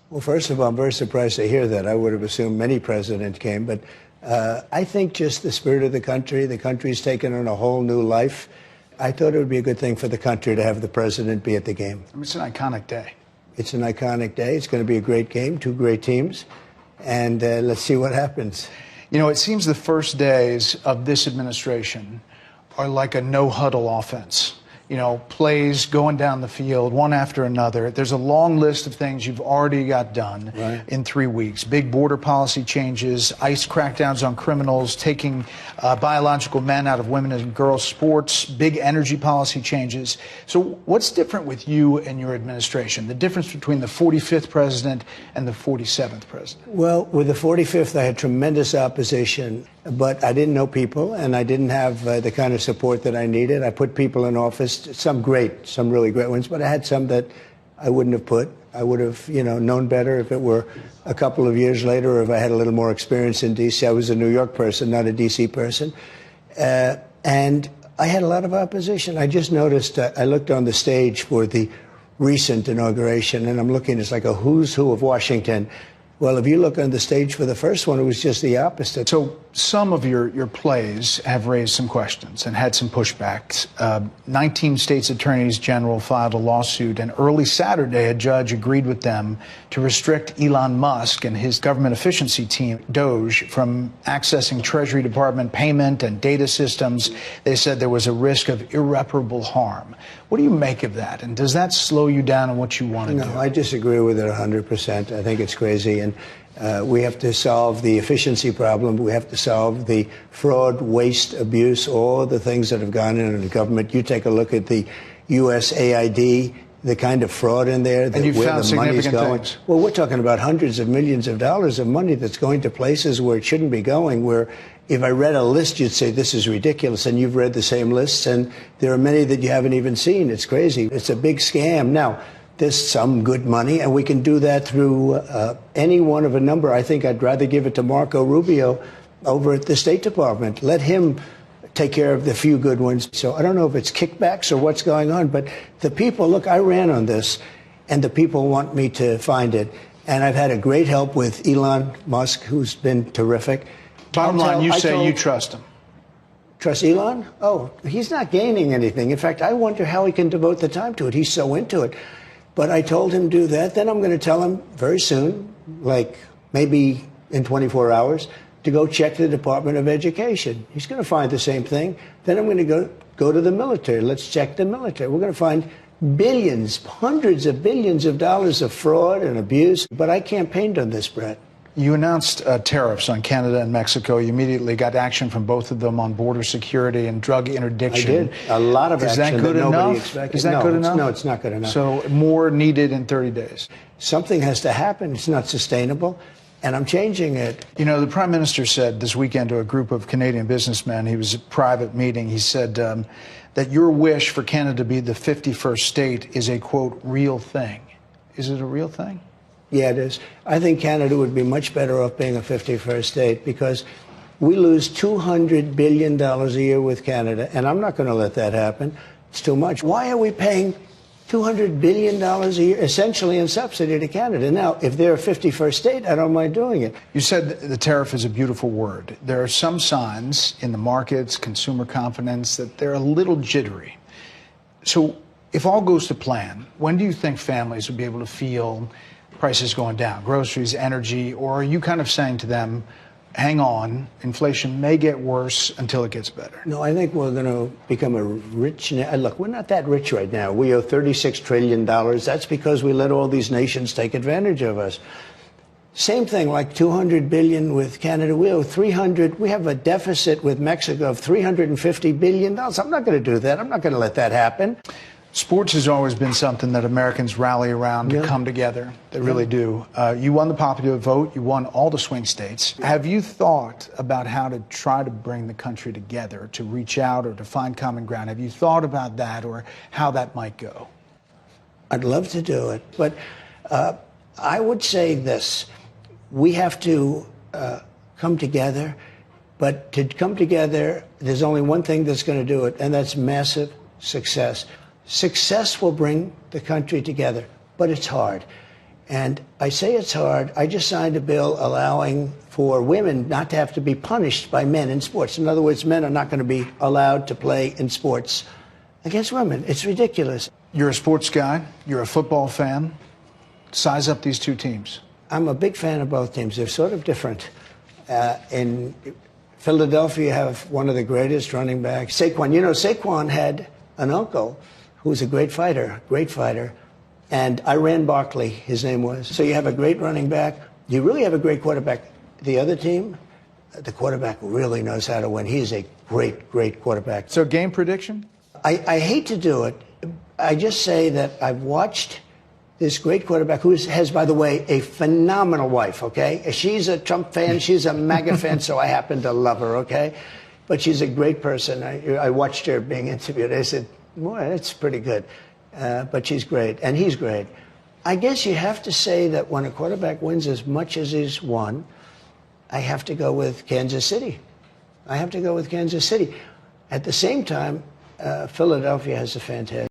Well, first of all, I'm very surprised to hear that. I would have assumed many presidents came, but I think just the spirit of the country's taken on a whole new life. I thought it would be a good thing for the country to have the president be at the game. I mean, it's an iconic day. It's an iconic day. It's going to be a great game, two great teams, and let's see what happens. You know, it seems the first days of this administration are like a no-huddle offense. You know, plays going down the field, one after another. There's a long list of things you've already got done in 3 weeks. Big border policy changes, ICE crackdowns on criminals, taking biological men out of women and girls sports, big energy policy changes. So what's different with you and your administration? The difference between the 45th president and the 47th president? Well, with the 45th, I had tremendous opposition, but I didn't know people, and I didn't have the kind of support that I needed. I put people in office, some really great ones, but I had some that I wouldn't have put. I would have, known better if it were a couple of years later, or if I had a little more experience in D.C. I was a New York person, not a D.C. person. And I had a lot of opposition. I just noticed, I looked on the stage for the recent inauguration, and I'm looking, it's like a who's who of Washington. Well, if you look on the stage for the first one, it was just the opposite. So some of your plays have raised some questions and had some pushbacks. 19 states' attorneys general filed a lawsuit, and early Saturday, a judge agreed with them to restrict Elon Musk and his government efficiency team, DOGE, from accessing Treasury Department payment and data systems. They said there was a risk of irreparable harm. What do you make of that? And does that slow you down on what you want to do? No, I disagree with it 100%. I think it's crazy. And we have to solve the efficiency problem. We have to solve the fraud, waste, abuse, all the things that have gone in the government. You take a look at the USAID, the kind of fraud in there, and you where found the money's going. Things. Well, we're talking about hundreds of millions of dollars of money that's going to places where it shouldn't be going, where if I read a list, you'd say this is ridiculous, and you've read the same lists, and there are many that you haven't even seen. It's crazy. It's a big scam. Now, there's some good money, and we can do that through any one of a number. I think I'd rather give it to Marco Rubio over at the State Department. Let him take care of the few good ones. So I don't know if it's kickbacks or what's going on, but the people, look, I ran on this, and the people want me to find it. And I've had a great help with Elon Musk, who's been terrific. Bottom line, you say you trust him. Trust Elon? Oh, he's not gaining anything. In fact, I wonder how he can devote the time to it. He's so into it. But I told him do that. Then I'm going to tell him very soon, like maybe in 24 hours, to go check the Department of Education. He's going to find the same thing. Then I'm going to go to the military. Let's check the military. We're going to find billions, hundreds of billions of dollars of fraud and abuse. But I campaigned on this, Brett. You announced tariffs on Canada and Mexico. You immediately got action from both of them on border security and drug interdiction. I did. A lot of action. Is that good enough? Expected. Is that good enough? No, it's not good enough. So more needed in 30 days. Something has to happen. It's not sustainable. And I'm changing it. You know, the Prime Minister said this weekend to a group of Canadian businessmen, he was at a private meeting, he said that your wish for Canada to be the 51st state is a, quote, real thing. Is it a real thing? Yeah, it is. I think Canada would be much better off being a 51st state because we lose $200 billion a year with Canada, and I'm not going to let that happen. It's too much. Why are we paying $200 billion a year, essentially in subsidy to Canada? Now, if they're a 51st state, I don't mind doing it. You said the tariff is a beautiful word. There are some signs in the markets, consumer confidence, that they're a little jittery. So if all goes to plan, when do you think families will be able to feel prices going down, groceries, energy, or are you kind of saying to them, hang on, inflation may get worse until it gets better? No, I think we're going to become a rich... Look, we're not that rich right now. We owe $36 trillion. That's because we let all these nations take advantage of us. Same thing, like $200 billion with Canada. We owe $300. We have a deficit with Mexico of $350 billion. I'm not going to do that. I'm not going to let that happen. Sports has always been something that Americans rally around to come together. They really do. You won the popular vote. You won all the swing states. Have you thought about how to try to bring the country together, to reach out or to find common ground? Have you thought about that or how that might go? I'd love to do it. But I would say this. We have to come together. But to come together, there's only one thing that's going to do it, and that's massive success. Success will bring the country together, but it's hard. And I say it's hard. I just signed a bill allowing for women not to have to be punished by men in sports. In other words, men are not going to be allowed to play in sports against women. It's ridiculous. You're a sports guy. You're a football fan. Size up these two teams. I'm a big fan of both teams. They're sort of different. In Philadelphia, you have one of the greatest running backs, Saquon. You know, Saquon had an uncle who was a great fighter. And Iran Barkley, his name was. So you have a great running back. You really have a great quarterback. The other team, the quarterback really knows how to win. He is a great, great quarterback. So game prediction? I hate to do it. I just say that I've watched this great quarterback who has, by the way, a phenomenal wife, okay? She's a Trump fan. She's a MAGA fan, so I happen to love her, okay? But she's a great person. I watched her being interviewed. I said, boy, that's pretty good. But she's great, and he's great. I guess you have to say that when a quarterback wins as much as he's won, I have to go with Kansas City. At the same time, Philadelphia has a fantastic